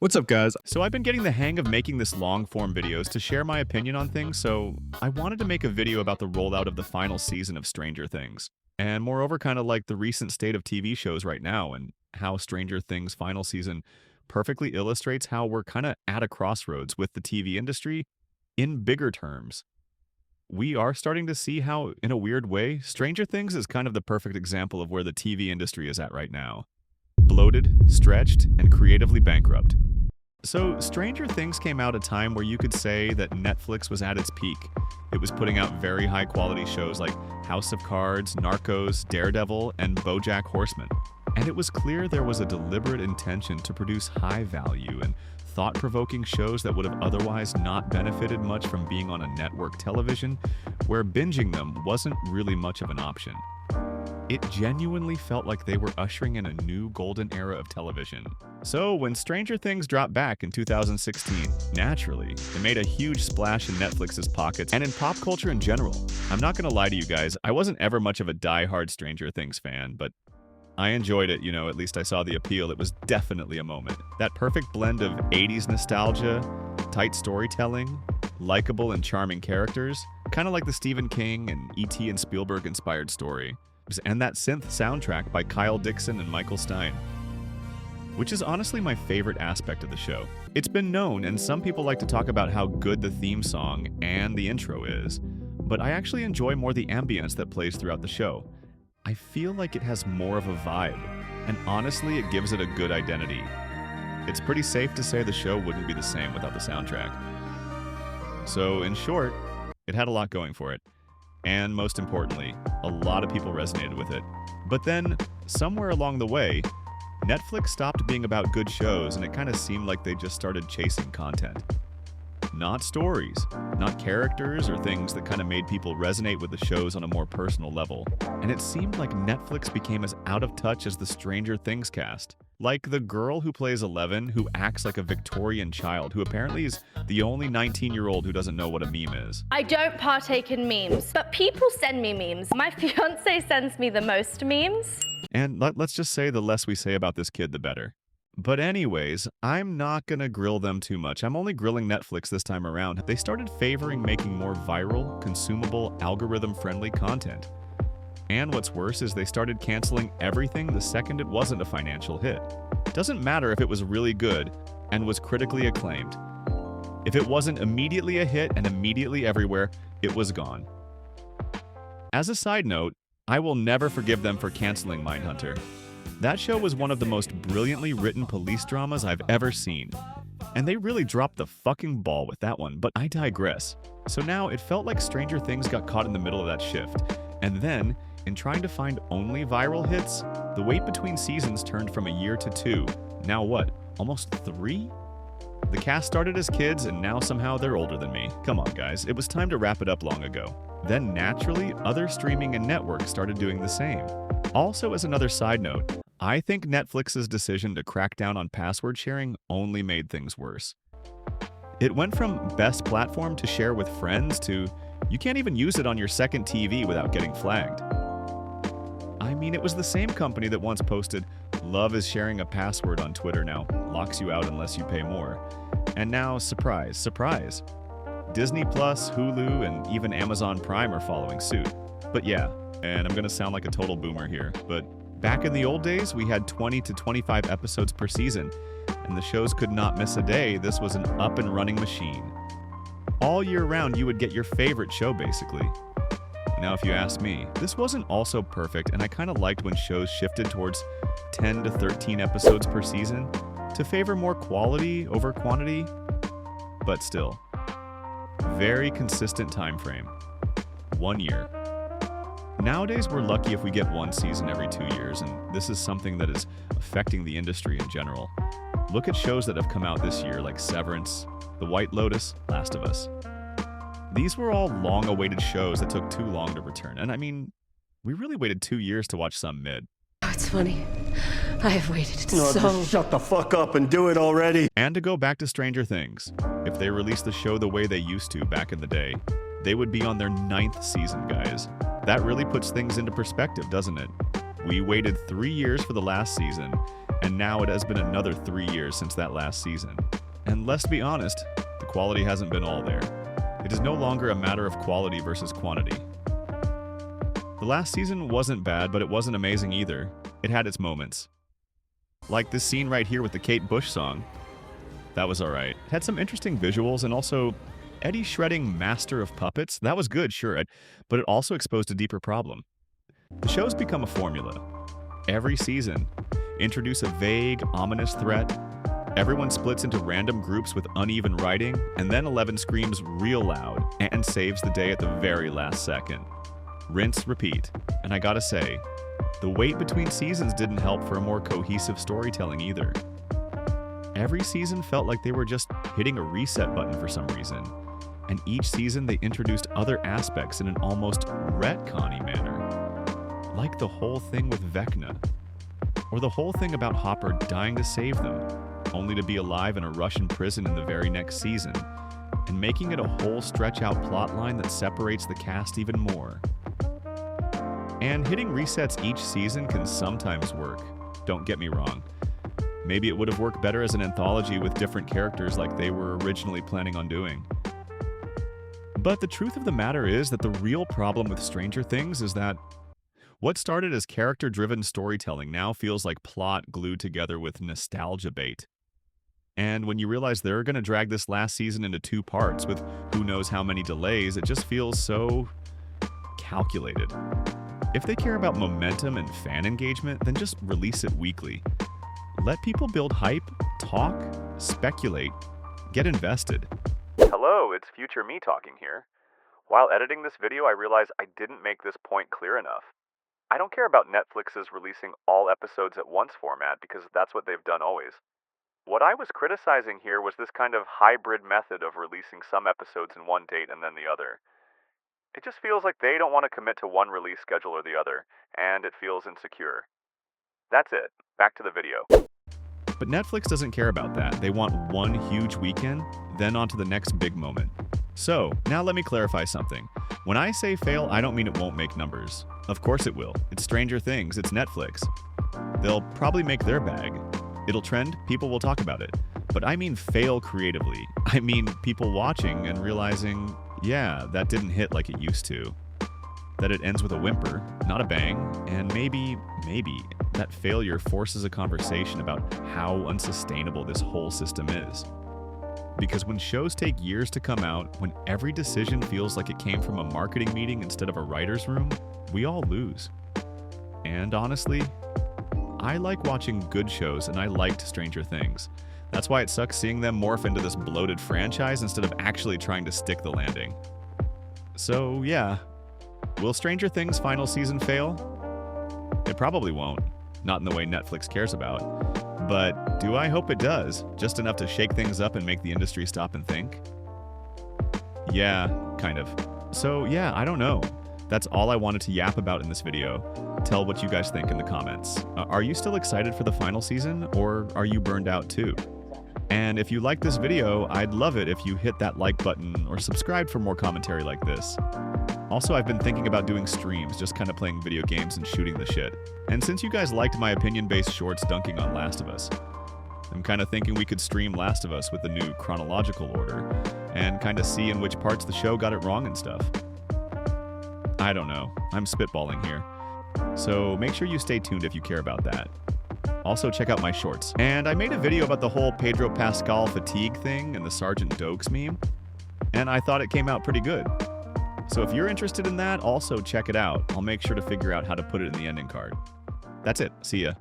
What's up, guys? So I've been getting the hang of making this long-form videos to share my opinion on things, so I wanted to make a video about the rollout of the final season of Stranger Things. And moreover, kind of like the recent state of TV shows right now and how Stranger Things' final season perfectly illustrates how we're kind of at a crossroads with the TV industry in bigger terms. We are starting to see how, in a weird way, Stranger Things is kind of the perfect example of where the TV industry is at right now. Bloated, stretched, and creatively bankrupt. So, Stranger Things came out at a time where you could say that Netflix was at its peak. It was putting out very high-quality shows like House of Cards, Narcos, Daredevil, and BoJack Horseman. And it was clear there was a deliberate intention to produce high-value and thought-provoking shows that would have otherwise not benefited much from being on a network television, where binging them wasn't really much of an option. It genuinely felt like they were ushering in a new golden era of television. So when Stranger Things dropped back in 2016, naturally, it made a huge splash in Netflix's pockets and in pop culture in general. I'm not gonna lie to you guys, I wasn't ever much of a die-hard Stranger Things fan, but I enjoyed it, at least I saw the appeal. It was definitely a moment. That perfect blend of 80s nostalgia, tight storytelling, likable and charming characters, kind of like the Stephen King and E.T. and Spielberg-inspired story. And that synth soundtrack by Kyle Dixon and Michael Stein, which is honestly my favorite aspect of the show. It's been known, and some people like to talk about how good the theme song and the intro is, but I actually enjoy more the ambience that plays throughout the show. I feel like it has more of a vibe, and honestly, it gives it a good identity. It's pretty safe to say the show wouldn't be the same without the soundtrack. So, in short, it had a lot going for it. And most importantly, a lot of people resonated with it. But then, somewhere along the way, Netflix stopped being about good shows and it kind of seemed like they just started chasing content. Not stories, not characters or things that kind of made people resonate with the shows on a more personal level. And it seemed like Netflix became as out of touch as the Stranger Things cast. Like the girl who plays Eleven, who acts like a Victorian child, who apparently is the only 19-year-old who doesn't know what a meme is. I don't partake in memes, but people send me memes. My fiance sends me the most memes. And let's just say the less we say about this kid, the better. But anyways, I'm not gonna grill them too much. I'm only grilling Netflix this time around. They started favoring making more viral, consumable, algorithm-friendly content. And what's worse is they started canceling everything the second it wasn't a financial hit. Doesn't matter if it was really good and was critically acclaimed. If it wasn't immediately a hit and immediately everywhere, it was gone. As a side note, I will never forgive them for canceling Mindhunter. That show was one of the most brilliantly written police dramas I've ever seen. And they really dropped the fucking ball with that one, but I digress. So now it felt like Stranger Things got caught in the middle of that shift. And then, in trying to find only viral hits, the wait between seasons turned from a year to 2. Now what, almost 3? The cast started as kids and now somehow they're older than me. Come on guys, it was time to wrap it up long ago. Then naturally, other streaming and networks started doing the same. Also, as another side note, I think Netflix's decision to crack down on password sharing only made things worse. It went from best platform to share with friends to you can't even use it on your second TV without getting flagged. I mean, it was the same company that once posted, "Love is sharing a password on Twitter now, locks you out unless you pay more." And now, surprise, surprise, Disney Plus, Hulu, and even Amazon Prime are following suit. But yeah, and I'm gonna sound like a total boomer here, but back in the old days, we had 20 to 25 episodes per season, and the shows could not miss a day. This was an up-and-running machine. All year round, you would get your favorite show, basically. Now, if you ask me, this wasn't also perfect, and I kind of liked when shows shifted towards 10 to 13 episodes per season to favor more quality over quantity, but still, very consistent time frame. 1 year. Nowadays, we're lucky if we get one season every 2 years, and this is something that is affecting the industry in general. Look at shows that have come out this year like Severance, The White Lotus, Last of Us. These were all long-awaited shows that took too long to return, and I mean, we really waited 2 years to watch some mid. Oh, it's funny. I have waited No, just shut the fuck up and do it already. And to go back to Stranger Things, if they released the show the way they used to back in the day, they would be on their 9th season, guys. That really puts things into perspective, doesn't it? We waited 3 years for the last season, and now it has been another 3 years since that last season. And let's be honest, the quality hasn't been all there. It is no longer a matter of quality versus quantity. The last season wasn't bad, but it wasn't amazing either. It had its moments. Like this scene right here with the Kate Bush song. That was alright. It had some interesting visuals, and also Eddie shredding Master of Puppets. That was good, sure, but it also exposed a deeper problem. The show's become a formula. Every season, introduce a vague, ominous threat. Everyone splits into random groups with uneven writing, and then 11 screams real loud and saves the day at the very last second. Rinse, repeat. And I gotta say, the wait between seasons didn't help for a more cohesive storytelling either. Every season felt like they were just hitting a reset button for some reason, and each season they introduced other aspects in an almost retcon-y manner. Like the whole thing with Vecna, or the whole thing about Hopper dying to save them, only to be alive in a Russian prison in the very next season, and making it a whole stretch-out plotline that separates the cast even more. And hitting resets each season can sometimes work, don't get me wrong. Maybe it would have worked better as an anthology with different characters like they were originally planning on doing. But the truth of the matter is that the real problem with Stranger Things is that what started as character-driven storytelling now feels like plot glued together with nostalgia bait. And when you realize they're going to drag this last season into 2 parts with who knows how many delays, it just feels so calculated. If they care about momentum and fan engagement, then just release it weekly. Let people build hype, talk, speculate, get invested. Hello, it's future me talking here. While editing this video, I realized I didn't make this point clear enough. I don't care about Netflix's releasing all episodes at once format because that's what they've done always. What I was criticizing here was this kind of hybrid method of releasing some episodes in one date and then the other. It just feels like they don't want to commit to one release schedule or the other, and it feels insecure. That's it. Back to the video. But Netflix doesn't care about that. They want one huge weekend, then on to the next big moment. So, now let me clarify something. When I say fail, I don't mean it won't make numbers. Of course it will. It's Stranger Things, it's Netflix. They'll probably make their bag. It'll trend, people will talk about it. But I mean fail creatively. I mean people watching and realizing, yeah, that didn't hit like it used to. That it ends with a whimper, not a bang, and maybe, that failure forces a conversation about how unsustainable this whole system is. Because when shows take years to come out, when every decision feels like it came from a marketing meeting instead of a writer's room, we all lose. And honestly, I like watching good shows, and I liked Stranger Things. That's why it sucks seeing them morph into this bloated franchise instead of actually trying to stick the landing. So yeah, will Stranger Things' final season fail? It probably won't, not in the way Netflix cares about. But do I hope it does, just enough to shake things up and make the industry stop and think? Yeah, kind of. So yeah, I don't know. That's all I wanted to yap about in this video. Tell what you guys think in the comments. Are you still excited for the final season, or are you burned out too? And if you like this video, I'd love it if you hit that like button or subscribe for more commentary like this. Also, I've been thinking about doing streams, just kind of playing video games and shooting the shit. And since you guys liked my opinion-based shorts dunking on Last of Us, I'm kind of thinking we could stream Last of Us with the new chronological order, and kind of see in which parts the show got it wrong and stuff. I don't know, I'm spitballing here. So make sure you stay tuned if you care about that. Also check out my shorts. And I made a video about the whole Pedro Pascal fatigue thing and the Sergeant Dokes meme, and I thought it came out pretty good. So if you're interested in that, also check it out. I'll make sure to figure out how to put it in the ending card. That's it. See ya.